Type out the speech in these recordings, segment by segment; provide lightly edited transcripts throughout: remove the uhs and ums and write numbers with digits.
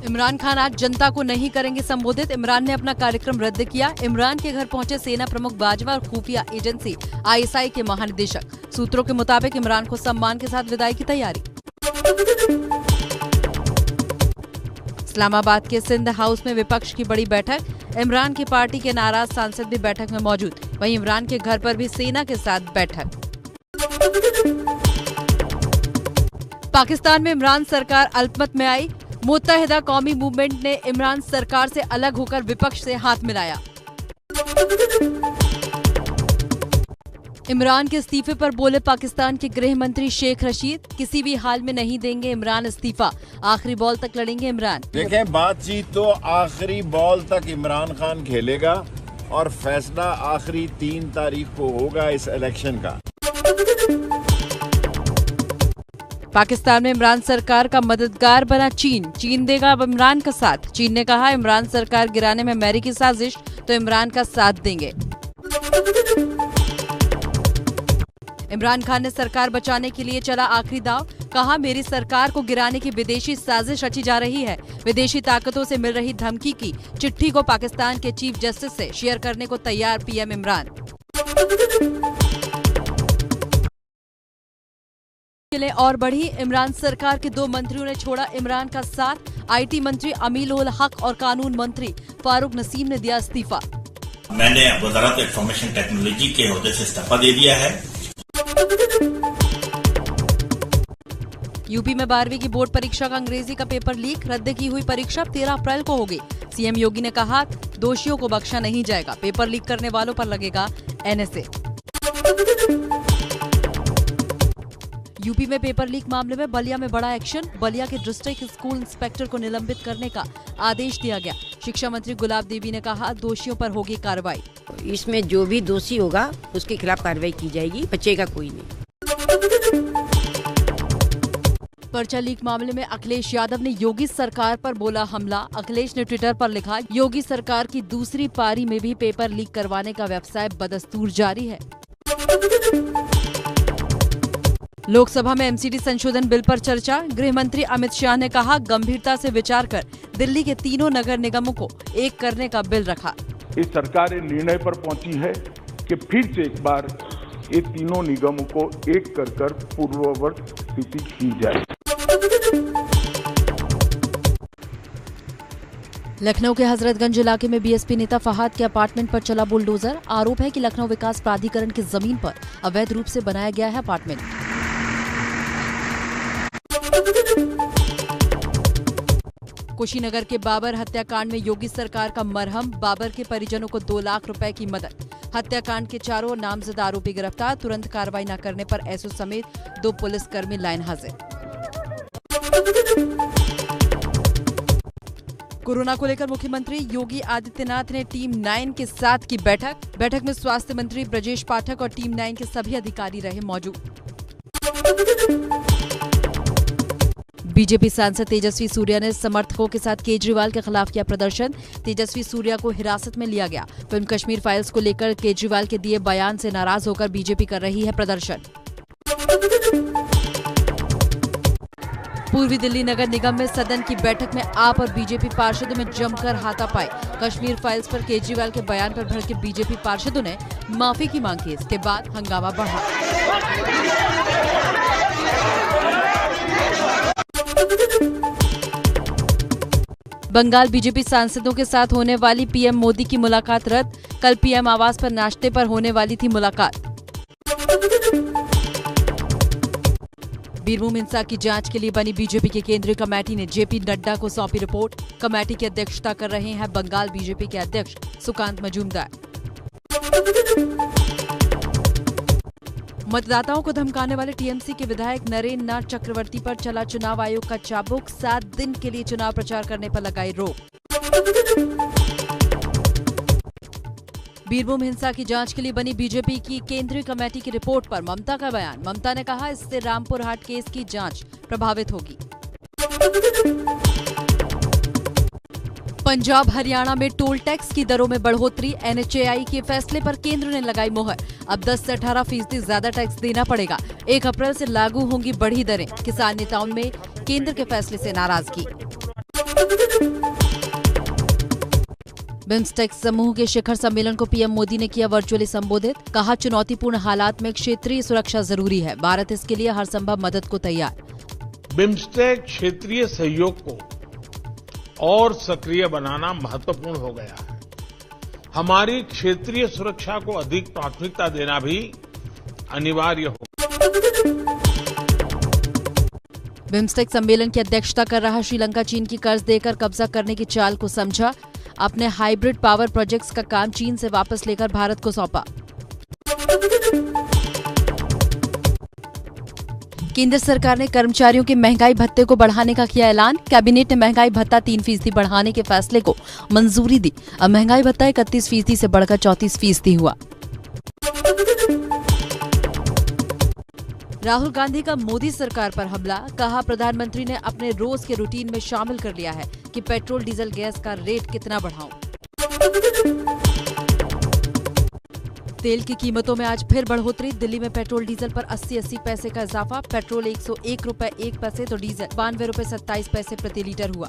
इमरान खान आज जनता को नहीं करेंगे संबोधित। इमरान ने अपना कार्यक्रम रद्द किया। इमरान के घर पहुंचे सेना प्रमुख बाजवा और खुफिया एजेंसी ISI के महानिदेशक। सूत्रों के मुताबिक इमरान को सम्मान के साथ विदाई की तैयारी। इस्लामाबाद के सिंध हाउस में विपक्ष की बड़ी बैठक। इमरान की पार्टी के नाराज सांसद भी बैठक में मौजूद। वहीं इमरान के घर पर भी सेना के साथ बैठक। पाकिस्तान में इमरान सरकार अल्पमत में आई। मुत्तहिदा कौमी मूवमेंट ने इमरान सरकार से अलग होकर विपक्ष से हाथ मिलाया। इमरान के इस्तीफे पर बोले पाकिस्तान के गृह मंत्री शेख रशीद, किसी भी हाल में नहीं देंगे इमरान इस्तीफा, आखिरी बॉल तक लड़ेंगे इमरान। देखें, बातचीत तो आखिरी बॉल तक इमरान खान खेलेगा और फैसला आखिरी 3 तारीख को होगा इस इलेक्शन का। पाकिस्तान में इमरान सरकार का मददगार बना चीन। चीन देगा अब इमरान का साथ। चीन ने कहा इमरान सरकार गिराने में अमेरिकी साजिश, तो इमरान का साथ देंगे। इमरान खान ने सरकार बचाने के लिए चला आखिरी दांव। कहा मेरी सरकार को गिराने की विदेशी साजिश रची जा रही है। विदेशी ताकतों से मिल रही धमकी की चिट्ठी को पाकिस्तान के चीफ जस्टिस से शेयर करने को तैयार PM इमरान। और बढ़ी, इमरान सरकार के 2 मंत्रियों ने छोड़ा इमरान का साथ। IT मंत्री अमील उल हक और कानून मंत्री फारूक नसीम ने दिया इस्तीफा। मैंने वजारत इंफॉर्मेशन टेक्नोलॉजी के ओहदे से इस्तीफा दे दिया है। यूपी में 12वीं की बोर्ड परीक्षा का अंग्रेजी का पेपर लीक। रद्द की हुई परीक्षा 13 अप्रैल को होगी। CM योगी ने कहा दोषियों को बख्शा नहीं जाएगा, पेपर लीक करने वालों पर लगेगा NSA। यूपी में पेपर लीक मामले में बलिया में बड़ा एक्शन। बलिया के डिस्ट्रिक्ट स्कूल इंस्पेक्टर को निलंबित करने का आदेश दिया गया। शिक्षा मंत्री गुलाब देवी ने कहा दोषियों पर होगी कार्रवाई। इसमें जो भी दोषी होगा उसके खिलाफ कार्रवाई की जाएगी, बचेगा कोई नहीं। पर्चा लीक मामले में अखिलेश यादव ने योगी सरकार पर बोला हमला। अखिलेश ने ट्विटर पर लिखा योगी सरकार की दूसरी पारी में भी पेपर लीक करवाने का व्यवसाय बदस्तूर जारी है। लोकसभा में MCD संशोधन बिल पर चर्चा। गृह मंत्री अमित शाह ने कहा गंभीरता से विचार कर दिल्ली के तीनों नगर निगमों को एक करने का बिल रखा। इस सरकार निर्णय पर पहुंची है कि फिर से एक बार ये तीनों निगमों को एक कर पूर्ववत स्थिति की जाए। लखनऊ के हजरतगंज इलाके में BSP नेता फहाद के अपार्टमेंट पर चला बुलडोजर। आरोप है कि लखनऊ विकास प्राधिकरण की जमीन पर अवैध रूप से बनाया गया है अपार्टमेंट। कुशीनगर के बाबर हत्याकांड में योगी सरकार का मरहम। बाबर के परिजनों को 2 लाख रुपए की मदद। हत्याकांड के 4 नामजद आरोपी गिरफ्तार। तुरंत कार्रवाई न करने पर SO समेत 2 पुलिसकर्मी लाइन हाजिर। कोरोना को लेकर मुख्यमंत्री योगी आदित्यनाथ ने टीम 9 के साथ की बैठक में स्वास्थ्य मंत्री ब्रजेश पाठक और टीम 9 के सभी अधिकारी रहे मौजूद। बीजेपी सांसद तेजस्वी सूर्या ने समर्थकों के साथ केजरीवाल के खिलाफ किया प्रदर्शन। तेजस्वी सूर्या को हिरासत में लिया गया। फिल्म कश्मीर फाइल्स को लेकर केजरीवाल के दिए बयान से नाराज होकर बीजेपी कर रही है प्रदर्शन। पूर्वी दिल्ली नगर निगम में सदन की बैठक में आप और बीजेपी पार्षदों में जमकर हाथापाई। कश्मीर फाइल्स पर केजरीवाल के बयान पर भड़के बीजेपी पार्षदों ने माफी की मांग की। इसके बाद हंगामा बढ़ा। बंगाल बीजेपी सांसदों के साथ होने वाली PM मोदी की मुलाकात रद्द। कल PM आवास पर नाश्ते पर होने वाली थी मुलाकात। बीरभूम हिंसा की जांच के लिए बनी बीजेपी की केंद्रीय कमेटी ने JP नड्डा को सौंपी रिपोर्ट। कमेटी की अध्यक्षता कर रहे हैं बंगाल बीजेपी के अध्यक्ष सुकांत मजूमदार। मतदाताओं को धमकाने वाले TMC के विधायक नरेंद्र नाथ चक्रवर्ती पर चला चुनाव आयोग का चाबुक। 7 दिन के लिए चुनाव प्रचार करने पर लगाई रोक। बीरभूम हिंसा की जांच के लिए बनी बीजेपी की केंद्रीय कमेटी की रिपोर्ट पर ममता का बयान। ममता ने कहा इससे रामपुर हाट केस की जांच प्रभावित होगी। पंजाब हरियाणा में टोल टैक्स की दरों में बढ़ोतरी। NHAI के फैसले पर केंद्र ने लगाई मोहर। अब 10 से 18% ज्यादा टैक्स देना पड़ेगा। 1 अप्रैल से लागू होंगी बढ़ी दरें, किसान नेताओं में केंद्र के फैसले से नाराजगी। बिम्स्टेक समूह के शिखर सम्मेलन को पीएम मोदी ने किया वर्चुअली संबोधित, कहा चुनौतीपूर्ण हालात में क्षेत्रीय सुरक्षा जरूरी है, भारत इसके लिए हर संभव मदद को तैयार। बिम्स्टेक क्षेत्रीय सहयोग को और सक्रिय बनाना महत्वपूर्ण हो गया है। हमारी क्षेत्रीय सुरक्षा को अधिक प्राथमिकता देना भी अनिवार्य हो। बिम्स्टेक सम्मेलन की अध्यक्षता कर रहा श्रीलंका चीन की कर्ज देकर कब्जा करने की चाल को समझा, अपने हाइब्रिड पावर प्रोजेक्ट्स का काम चीन से वापस लेकर भारत को सौंपा। केंद्र सरकार ने कर्मचारियों के महंगाई भत्ते को बढ़ाने का किया ऐलान, कैबिनेट ने महंगाई भत्ता 3% बढ़ाने के फैसले को मंजूरी दी। अब महंगाई भत्ता 31% से बढ़कर 34% हुआ। राहुल गांधी का मोदी सरकार पर हमला, कहा प्रधानमंत्री ने अपने रोज के रूटीन में शामिल कर लिया है कि पेट्रोल डीजल गैस का रेट कितना बढ़ाऊं। तेल की कीमतों में आज फिर बढ़ोतरी, दिल्ली में पेट्रोल डीजल पर 80 पैसे का इजाफा, पेट्रोल 101 रुपए 1 पैसे तो डीजल 92 रुपए 27 पैसे प्रति लीटर हुआ।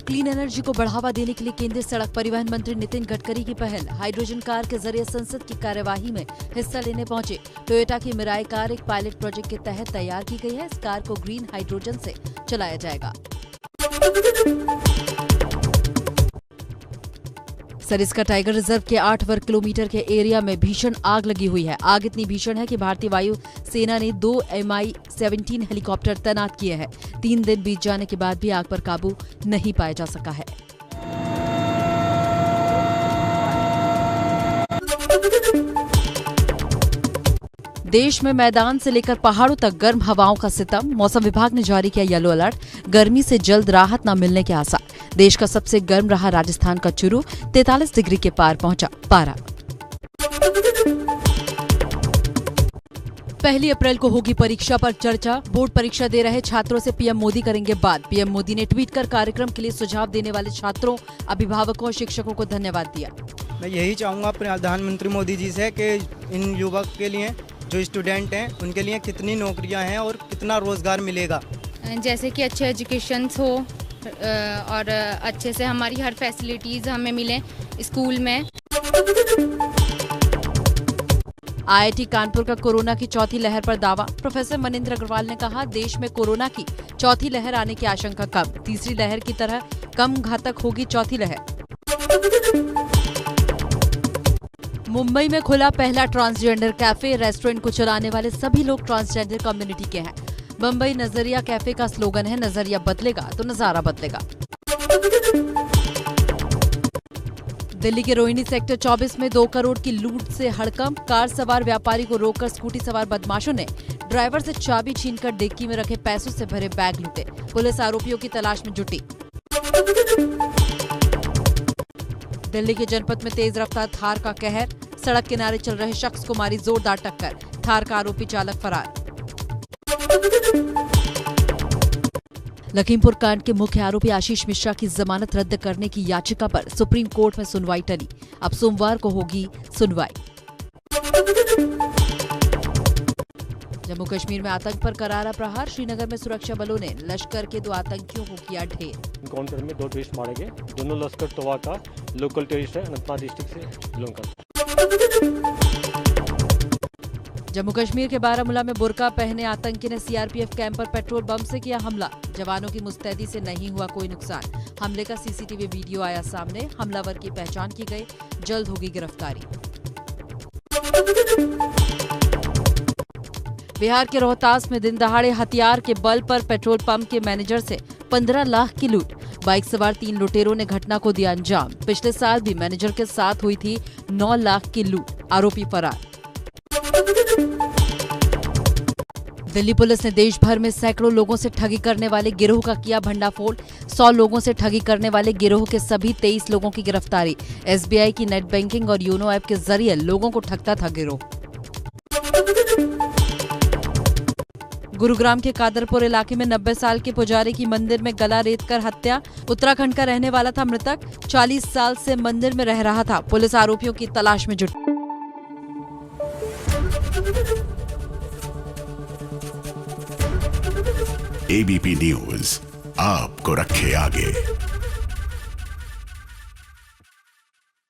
क्लीन एनर्जी को बढ़ावा देने के लिए केंद्रीय सड़क परिवहन मंत्री नितिन गडकरी की पहल, हाइड्रोजन कार के जरिए संसद की कार्यवाही में हिस्सा लेने पहुंचे। टोयोटा की मिराई कार एक पायलट प्रोजेक्ट के तहत तैयार की गई है, इस कार को ग्रीन हाइड्रोजन से चलाया जाएगा। सरिस्का टाइगर रिजर्व के 8 वर्ग किलोमीटर के एरिया में भीषण आग लगी हुई है। आग इतनी भीषण है कि भारतीय वायु सेना ने 2 Mi-17 हेलीकॉप्टर तैनात किए हैं। 3 दिन बीत जाने के बाद भी आग पर काबू नहीं पाया जा सका है। देश में मैदान से लेकर पहाड़ों तक गर्म हवाओं का सितम, मौसम विभाग ने जारी किया येलो अलर्ट, गर्मी से जल्द राहत न मिलने के आसार। देश का सबसे गर्म रहा राजस्थान का चुरू, 43 डिग्री के पार पहुंचा पारा। 1 अप्रैल को होगी परीक्षा पर चर्चा, बोर्ड परीक्षा दे रहे छात्रों से पीएम मोदी करेंगे बात। पीएम मोदी ने ट्वीट कर कार्यक्रम के लिए सुझाव देने वाले छात्रों, अभिभावकों और शिक्षकों को धन्यवाद दिया। मैं यही चाहूँगा प्रधानमंत्री मोदी जी से कि इन युवक के लिए, जो स्टूडेंट हैं, उनके लिए कितनी नौकरियां हैं और कितना रोजगार मिलेगा। जैसे कि अच्छे एजुकेशन हो और अच्छे से हमारी हर फैसिलिटीज हमें मिले स्कूल में। आईआईटी कानपुर का कोरोना की चौथी लहर पर दावा, प्रोफेसर मनिंदर अग्रवाल ने कहा देश में कोरोना की चौथी लहर आने की आशंका कम, तीसरी लहर की तरह कम घातक होगी चौथी लहर। मुंबई में खुला पहला ट्रांसजेंडर कैफे, रेस्टोरेंट को चलाने वाले सभी लोग ट्रांसजेंडर कम्युनिटी के हैं। मुंबई नजरिया कैफे का स्लोगन है, नजरिया बदलेगा तो नजारा बदलेगा। दिल्ली के रोहिणी सेक्टर 24 में 2 करोड़ की लूट से हड़कंप, कार सवार व्यापारी को रोककर स्कूटी सवार बदमाशों ने ड्राइवर से चाबी छीनकर डिक्की में रखे पैसों से भरे बैग लूटे। पुलिस आरोपियों की तलाश में जुटी। दिल्ली के जनपद में तेज रफ्तार थार का कहर, सड़क किनारे चल रहे शख्स को मारी जोरदार टक्कर, थार का आरोपी चालक फरार। लखीमपुर कांड के मुख्य आरोपी आशीष मिश्रा की जमानत रद्द करने की याचिका पर सुप्रीम कोर्ट में सुनवाई टली, अब सोमवार को होगी सुनवाई। जम्मू कश्मीर में आतंक पर करारा प्रहार, श्रीनगर में सुरक्षा बलों ने लश्कर के 2 आतंकियों को किया ढेर। एनकाउंटर में 2 टेररिस्ट मारे गए, दोनों लश्कर तोवा का लोकल टेररिस्ट है, अनंतनाग डिस्ट्रिक्ट से बिलोंग करते। जम्मू कश्मीर के बारामूला में बुर्का पहने आतंकी ने सीआरपीएफ कैंप पर पेट्रोल बम से किया हमला, जवानों की मुस्तैदी से नहीं हुआ कोई नुकसान। हमले का सीसीटीवी वीडियो आया सामने, हमलावर की पहचान की गई, जल्द होगी गिरफ्तारी। बिहार के रोहतास में दिन दहाड़े हथियार के बल पर पेट्रोल पंप के मैनेजर से 15 लाख की लूट, बाइक सवार 3 लुटेरों ने घटना को दिया अंजाम। पिछले साल भी मैनेजर के साथ हुई थी 9 लाख की लूट, आरोपी फरार। दिल्ली पुलिस ने देश भर में सैकड़ों लोगों से ठगी करने वाले गिरोह का किया भंडाफोड़, 100 लोगों से ठगी करने वाले गिरोह के सभी 23 लोगों की गिरफ्तारी। एसबीआई की नेट बैंकिंग और योनो ऐप के जरिए लोगों को ठगता था गिरोह। गुरुग्राम के कादरपुर इलाके में 90 साल के पुजारी की मंदिर में गला रेतकर हत्या, उत्तराखंड का रहने वाला था मृतक, 40 साल से मंदिर में रह रहा था। पुलिस आरोपियों की तलाश में जुटी। एबीपी न्यूज आपको रखे आगे।